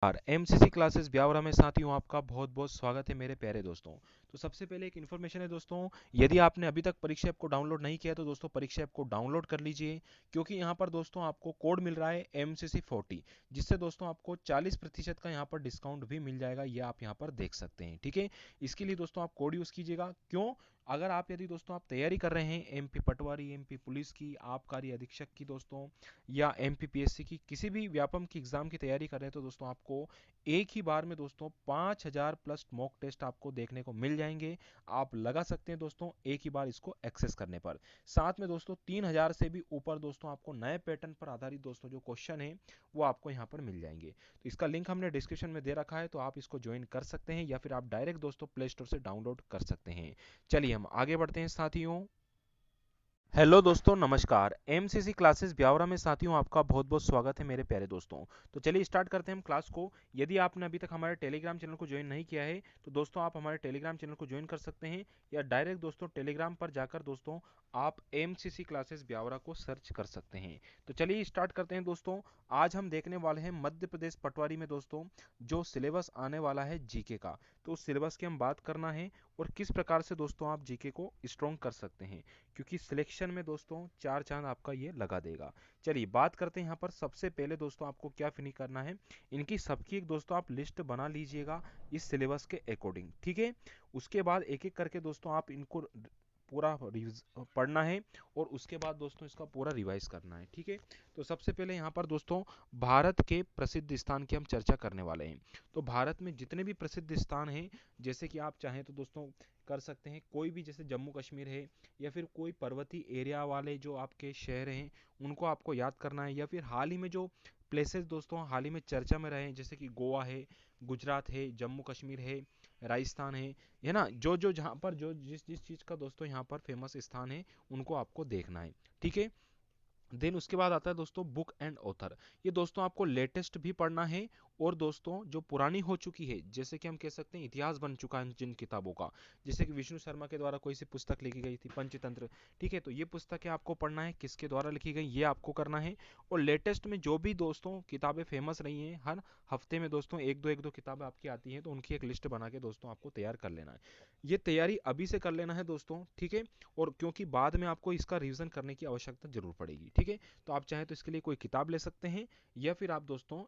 और MCC classes Biaora में साथियों आपका बहुत बहुत स्वागत है मेरे प्यारे दोस्तों। तो सबसे पहले एक इन्फॉर्मेशन है दोस्तों, यदि आपने अभी तक परीक्षा ऐप को डाउनलोड नहीं किया तो दोस्तों परीक्षा ऐप को डाउनलोड कर लीजिए, क्योंकि यहाँ पर दोस्तों आपको कोड मिल रहा है MCC40, जिससे दोस्तों आपको 40% का यहाँ पर डिस्काउंट भी मिल जाएगा। ये आप यहाँ पर देख सकते हैं, ठीक है। इसके लिए दोस्तों आप कोड यूज़ कीजिएगा। क्यों? अगर आप यदि दोस्तों आप तैयारी कर रहे हैं MP पटवारी, MP पुलिस की, आबकारी अधीक्षक की दोस्तों, या MPPSC की किसी भी व्यापम की एग्जाम की तैयारी कर रहे हैं, तो दोस्तों आपको एक ही बार में दोस्तों 5000 प्लस मॉक टेस्ट आपको देखने को मिल जाएंगे। आप लगा सकते हैं दोस्तों एक ही बार इसको एक्सेस करने पर। साथ में दोस्तों 3000 से भी ऊपर दोस्तों आपको नए पैटर्न पर आधारित दोस्तों जो क्वेश्चन है वो आपको यहाँ पर मिल जाएंगे। तो इसका लिंक हमने डिस्क्रिप्शन में दे रखा है, तो आप इसको ज्वाइन कर सकते हैं या फिर आप डायरेक्ट दोस्तों प्ले स्टोर से डाउनलोड कर सकते हैं। चलिए हम आगे बढ़ते हैं साथियों। हेलो दोस्तों, नमस्कार। एमसीसी क्लासेस ब्यावरा में साथियों आपका बहुत बहुत स्वागत है मेरे प्यारे दोस्तों। तो चलिए स्टार्ट करते हैं हम क्लास को। यदि आपने अभी तक हमारे टेलीग्राम चैनल को ज्वाइन नहीं किया है तो दोस्तों आप हमारे टेलीग्राम चैनल को ज्वाइन कर सकते हैं, या डायरेक्ट दोस्तों टेलीग्राम पर जाकर दोस्तों आप एमसीसी क्लासेस ब्यावरा को सर्च कर सकते हैं। तो चलिए स्टार्ट करते हैं दोस्तों। आज हम देखने वाले हैं मध्य प्रदेश पटवारी में दोस्तों जो सिलेबस आने वाला है जीके का। तो उस सिलेबस की हम बात करना है और किस प्रकार से दोस्तों आप जीके को स्ट्रॉन्ग कर सकते हैं, क्योंकि सिलेक्शन में दोस्तों चार चांद आपका ये लगा देगा। चलिए बात करते हैं यहाँ पर। सबसे पहले दोस्तों आपको क्या फिनिश करना है, इनकी सबकी एक दोस्तों आप लिस्ट बना लीजिएगा इस सिलेबस के अकॉर्डिंग, ठीक है। उसके बाद एक एक करके दोस्तों आप इनको पूरा पढ़ना है और उसके बाद दोस्तों इसका पूरा रिवाइज करना है, ठीक है। तो सबसे पहले यहाँ पर दोस्तों भारत के प्रसिद्ध स्थान की हम चर्चा करने वाले हैं। तो भारत में जितने भी प्रसिद्ध स्थान हैं, जैसे कि आप चाहें तो दोस्तों कर सकते हैं कोई भी, जैसे जम्मू कश्मीर है, या फिर कोई पर्वतीय एरिया वाले जो आपके शहर हैं उनको आपको याद करना है, या फिर हाल ही में जो प्लेसेस दोस्तों हाल ही में चर्चा में रहे हैं, जैसे कि गोवा है, गुजरात है, जम्मू कश्मीर है, राजस्थान है ना, जो जो जहाँ पर जो जिस जिस चीज़ का दोस्तों यहाँ पर फेमस स्थान है उनको आपको देखना है, ठीक है। देन उसके बाद आता है दोस्तों बुक एंड ऑथर। ये दोस्तों आपको लेटेस्ट भी पढ़ना है और दोस्तों जो पुरानी हो चुकी है, जैसे कि हम कह सकते हैं इतिहास बन चुका है जिन किताबों का, जैसे कि विष्णु शर्मा के द्वारा कोई सी पुस्तक लिखी गई थी पंचतंत्र, ठीक है। तो ये पुस्तकें आपको पढ़ना है, किसके द्वारा लिखी गई ये आपको करना है। और लेटेस्ट में जो भी दोस्तों किताबें फेमस रही हैं, हर हफ्ते में दोस्तों एक दो किताबें आपकी आती हैं, तो उनकी एक लिस्ट बना के दोस्तों आपको तैयार कर लेना है। ये तैयारी अभी से कर लेना है दोस्तों, ठीक है। और क्योंकि बाद में आपको इसका रिवीजन करने की आवश्यकता जरूर पड़ेगी, ठीक है। तो आप चाहें तो इसके लिए कोई किताब ले सकते हैं, या फिर आप दोस्तों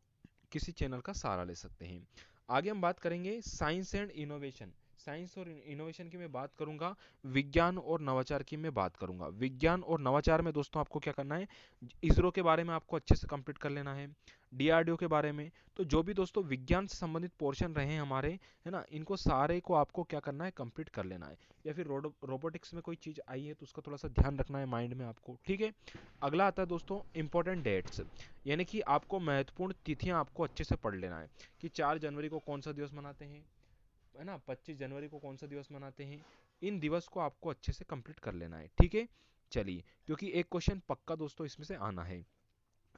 किसी चैनल का सहारा ले सकते हैं। आगे हम बात करेंगे साइंस एंड इनोवेशन। साइंस और इनोवेशन की मैं बात करूंगा, विज्ञान और नवाचार की मैं बात करूंगा। विज्ञान और नवाचार में दोस्तों आपको क्या करना है, इसरो के बारे में आपको अच्छे से कंप्लीट कर लेना है, DRDO के बारे में। तो जो भी दोस्तों विज्ञान से संबंधित पोर्शन रहे हैं हमारे, है ना, इनको सारे को आपको क्या करना है, कंप्लीट कर लेना है। या फिर रोबोटिक्स में कोई चीज़ आई है तो उसका थोड़ा सा ध्यान रखना है माइंड में आपको, ठीक है। अगला आता है दोस्तों इंपॉर्टेंट डेट्स, यानी कि आपको महत्वपूर्ण तिथियां आपको अच्छे से पढ़ लेना है, कि 4 जनवरी को कौन सा दिवस मनाते हैं, है ना, 25 जनवरी को कौन सा दिवस मनाते हैं। इन दिवस को आपको अच्छे से कंप्लीट कर लेना है, ठीक है। चलिए, क्योंकि एक क्वेश्चन पक्का दोस्तों इसमें से आना है।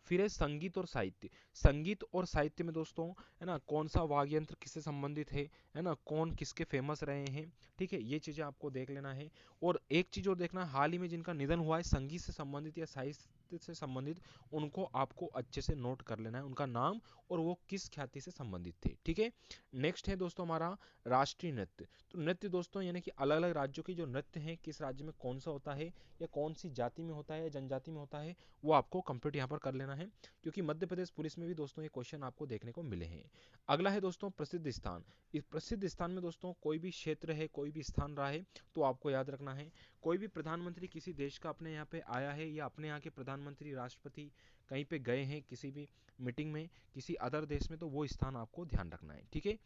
फिर है संगीत और साहित्य। संगीत और साहित्य में दोस्तों, है ना, कौन सा वाद्य यंत्र किससे संबंधित है ना, कौन किसके फेमस रहे हैं, ठीक है, ये चीजें आपको देख लेना है। और एक चीज और देखना, हाल ही में जिनका निधन हुआ है संगीत से संबंधित या साहित्य से संबंधित, उनको आपको अच्छे से नोट कर लेना है, उनका नाम और वो किस ख्याति से संबंधित थे, ठीक है। नेक्स्ट है दोस्तों हमारा राष्ट्रीय नृत्य। तो नृत्य दोस्तों यानी कि अलग अलग राज्यों की जो नृत्य है, किस राज्य में कौन सा होता है, या कौन सी जाति में होता है या जनजाति में होता है, वो आपको कंप्लीट यहाँ पर कर लेना है, क्योंकि मध्य प्रदेश पुलिस में भी दोस्तों ये क्वेश्चन आपको देखने को मिले हैं। अगला है दोस्तों प्रसिद्ध स्थान। इस प्रसिद्ध स्थान में दोस्तों कोई भी क्षेत्र है, कोई भी स्थान रहा है तो आपको याद रखना है। कोई भी प्रधानमंत्री किसी देश का अपने यहाँ पे आया है, या अपने यहाँ के प्रधानमंत्री राष्ट्रपति कहीं पे गए हैं किसी भी मीटिंग में किसी अदर देश में, तो वो स्थान आपको ध्यान रखना है, ठीक है।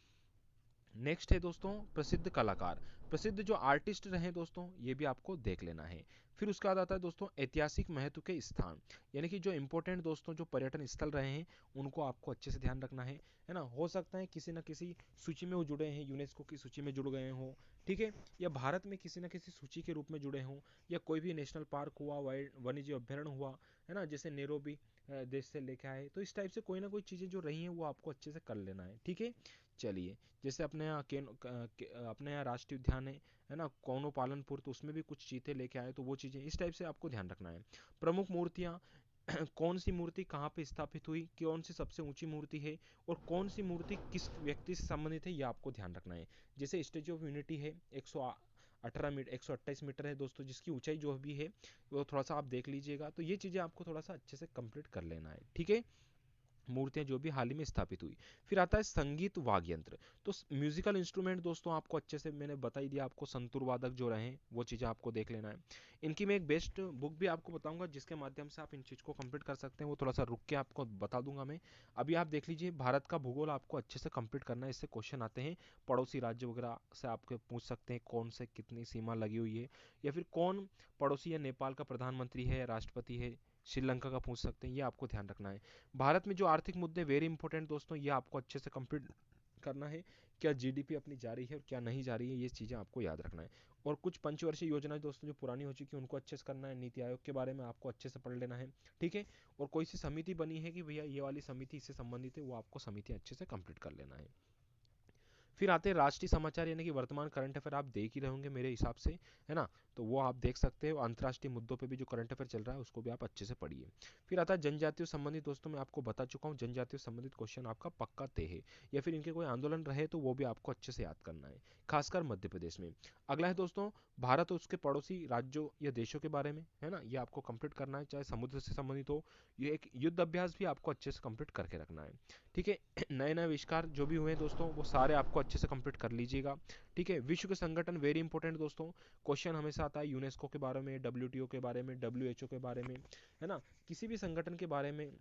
नेक्स्ट है दोस्तों प्रसिद्ध कलाकार। प्रसिद्ध जो आर्टिस्ट रहे दोस्तों ये भी आपको देख लेना है। फिर उसके बाद आता है दोस्तों ऐतिहासिक महत्व के स्थान, यानी कि जो इंपॉर्टेंट दोस्तों जो पर्यटन स्थल रहे हैं उनको आपको अच्छे से ध्यान रखना है ना। हो सकता है किसी न किसी सूची में वो जुड़े हैं, यूनेस्को की सूची में जुड़ गए हों, ठीक है, या भारत में किसी न किसी सूची के रूप में जुड़े हों, या कोई भी नेशनल पार्क हुआ, वाइल्ड वन्यजीव अभ्यारण्य हुआ, है ना, जैसे नेरोबी देश से लेके आए, तो इस टाइप से कोई ना कोई चीज़ें जो रही हैं वो आपको अच्छे से कर लेना है, ठीक है। चलिए, जैसे अपने यहाँ अपने यहाँ राष्ट्रीय उद्यान है ना, कौनो पालनपुर, तो उसमें भी कुछ चीतें लेके आए, तो वो चीज़ें इस टाइप से आपको ध्यान रखना है। प्रमुख मूर्तियाँ, कौन सी मूर्ति कहाँ पे स्थापित हुई, कौन सी सबसे ऊंची मूर्ति है, और कौन सी मूर्ति किस व्यक्ति से संबंधित है, ये आपको ध्यान रखना है। जैसे स्टेच्यू ऑफ यूनिटी है 118 मीटर 128 मीटर है दोस्तों, जिसकी ऊंचाई जो भी है वो थोड़ा सा आप देख लीजिएगा। तो ये चीज़ें आपको थोड़ा सा अच्छे से कंप्लीट कर लेना है, ठीक है। मूर्तियां जो भी हाल ही में स्थापित हुई। फिर आता है संगीत वाद्य यंत्र। तो म्यूजिकल इंस्ट्रूमेंट दोस्तों आपको अच्छे से मैंने बता ही दिया, आपको संतूर वादक जो रहे वो चीज़ें आपको देख लेना है। इनकी मैं एक बेस्ट बुक भी आपको बताऊंगा जिसके माध्यम से आप इन चीज़ को कंप्लीट कर सकते हैं, वो थोड़ा सा रुक के आपको बता दूंगा मैं। अभी आप देख लीजिए, भारत का भूगोल आपको अच्छे से कंप्लीट करना है, इससे क्वेश्चन आते हैं। पड़ोसी राज्य वगैरह से आपके पूछ सकते हैं कौन से कितनी सीमा लगी हुई है, या फिर कौन पड़ोसी है, नेपाल का प्रधानमंत्री है, राष्ट्रपति है, श्रीलंका का पूछ सकते हैं, ये आपको ध्यान रखना है। भारत में जो आर्थिक मुद्दे वेरी इंपॉर्टेंट दोस्तों, ये आपको अच्छे से कंप्लीट करना है। क्या जीडीपी अपनी जा रही है और क्या नहीं जा रही है, ये चीज़ें आपको याद रखना है। और कुछ पंचवर्षीय योजनाएं दोस्तों जो पुरानी हो चुकी है उनको अच्छे से करना है। नीति आयोग के बारे में आपको अच्छे से पढ़ लेना है, ठीक है। और कोई सी समिति बनी है कि भैया ये वाली समिति इससे संबंधित है, वो आपको समिति अच्छे से कंप्लीट कर लेना है। फिर आते हैं राष्ट्रीय समाचार, यानी कि वर्तमान करंट अफेयर आप देख ही रहे होंगे मेरे हिसाब से, है ना। तो वो आप देख सकते हो। अंतर्राष्ट्रीय मुद्दों पे भी जो करंट अफेयर चल रहा है उसको भी आप अच्छे से पढ़िए। फिर आता है जनजातियों संबंधित दोस्तों, मैं आपको बता चुका हूँ जनजातियों संबंधित क्वेश्चन आपका पक्का तय है, या फिर इनके कोई आंदोलन रहे तो वो भी आपको अच्छे से याद करना है, खासकर मध्य प्रदेश में। अगला है दोस्तों भारत और उसके पड़ोसी राज्यों या देशों के बारे में, है ना, ये आपको कंप्लीट करना है, चाहे समुद्र से संबंधित हो। ये एक युद्ध अभ्यास भी आपको अच्छे से कंप्लीट करके रखना है, ठीक है। नए नए आविष्कार जो भी हुए हैं दोस्तों वो सारे आपको अच्छे से कंप्लीट कर लीजिएगा, ठीक है। विश्व के संगठन वेरी इंपॉर्टेंट दोस्तों, क्वेश्चन हमेशा आता है यूनेस्को के बारे में, डब्ल्यूटीओ के बारे में, डब्ल्यूएचओ के बारे में, है ना, किसी भी संगठन के बारे में,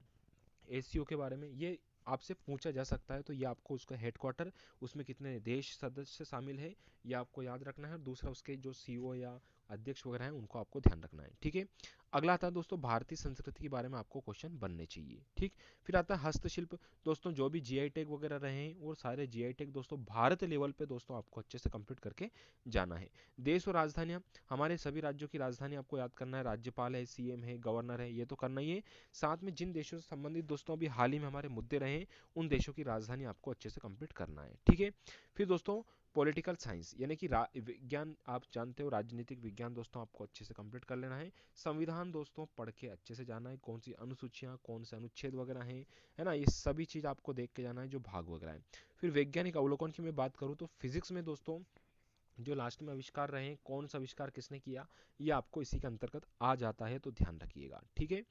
एसीओ के बारे में, ये आपसे पूछा जा सकता है। तो ये आपको उसका हेडक्वार्टर, उसमें कितने देश सदस्य शामिल है, ये आपको याद रखना है। दूसरा उसके जो सीईओ या अध्यक्ष वगैरह हैं उनको आपको ध्यान रखना है, ठीक है। अगला आता है दोस्तों भारतीय संस्कृति के बारे में आपको क्वेश्चन बनने चाहिए, ठीक। फिर आता है हस्तशिल्प दोस्तों, जो भी जीआई टैग वगैरह रहे हैं वो सारे जीआई टैग दोस्तों भारत लेवल पे दोस्तों आपको अच्छे से कंप्लीट करके जाना है। देश और राजधानियां, हमारे सभी राज्यों की राजधानी आपको याद करना है, राज्यपाल है, सीएम है, गवर्नर है, ये तो करना ही है। साथ में जिन देशों से संबंधित दोस्तों अभी हाल ही में हमारे मुद्दे रहे उन देशों की राजधानी आपको अच्छे से कंप्लीट करना है, ठीक है। फिर दोस्तों पॉलिटिकल साइंस, यानी कि विज्ञान, आप जानते हो राजनीतिक विज्ञान दोस्तों आपको अच्छे से कंप्लीट कर लेना है। संविधान दोस्तों पढ़ के अच्छे से जाना है, कौन सी अनुसूचियां, कौन से अनुच्छेद वगैरह हैं, है ना, ये सभी चीज़ आपको देख के जाना है, जो भाग वगैरह है। फिर वैज्ञानिक अवलोकन की मैं बात करूँ तो फिजिक्स में दोस्तों जो लास्ट में आविष्कार रहे हैं, कौन सा आविष्कार किसने किया, ये आपको इसी के अंतर्गत आ जाता है, तो ध्यान रखिएगा, ठीक है।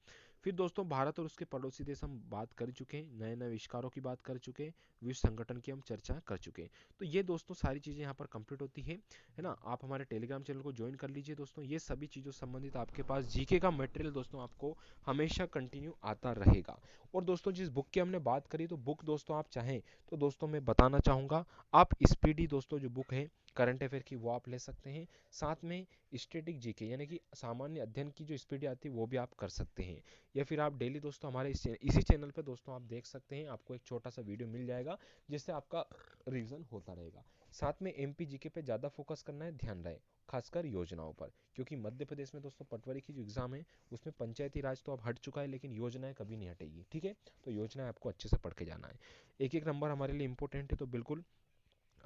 फिर दोस्तों भारत और उसके पड़ोसी देश हम बात कर चुके हैं, नए नए आविष्कारों की बात कर चुके हैं, विश्व संगठन की हम चर्चा कर चुके हैं। तो ये दोस्तों सारी चीज़ें यहाँ पर कंप्लीट होती है ना। आप हमारे टेलीग्राम चैनल को ज्वाइन कर लीजिए दोस्तों, ये सभी चीज़ों से संबंधित आपके पास जीके का मटेरियल दोस्तों आपको हमेशा कंटिन्यू आता रहेगा। और दोस्तों जिस बुक की हमने बात करी, तो बुक दोस्तों आप चाहें तो दोस्तों मैं बताना चाहूँगा, आप स्पीडी दोस्तों जो बुक है करंट अफेयर की वो आप ले सकते हैं। साथ में स्टैटिक जीके यानी कि सामान्य अध्ययन की जो स्पीड आती है वो भी आप कर सकते हैं। या फिर आप डेली दोस्तों हमारे इसी चैनल पे दोस्तों आप देख सकते हैं, आपको एक छोटा सा वीडियो मिल जाएगा जिससे आपका रिवीजन होता रहेगा। साथ में एमपी जीके पे ज़्यादा फोकस करना है, ध्यान रहे, खासकर योजनाओं पर, क्योंकि मध्य प्रदेश में दोस्तों पटवारी की जो एग्जाम है उसमें पंचायती राज तो अब हट चुका है, लेकिन योजनाएं कभी नहीं हटेगी, ठीक है। तो योजनाएं आपको अच्छे से पढ़ के जाना है, एक एक नंबर हमारे लिए इंपॉर्टेंट है। तो बिल्कुल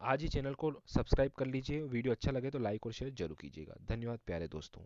आज ही चैनल को सब्सक्राइब कर लीजिए, वीडियो अच्छा लगे तो लाइक और शेयर जरूर कीजिएगा। धन्यवाद प्यारे दोस्तों।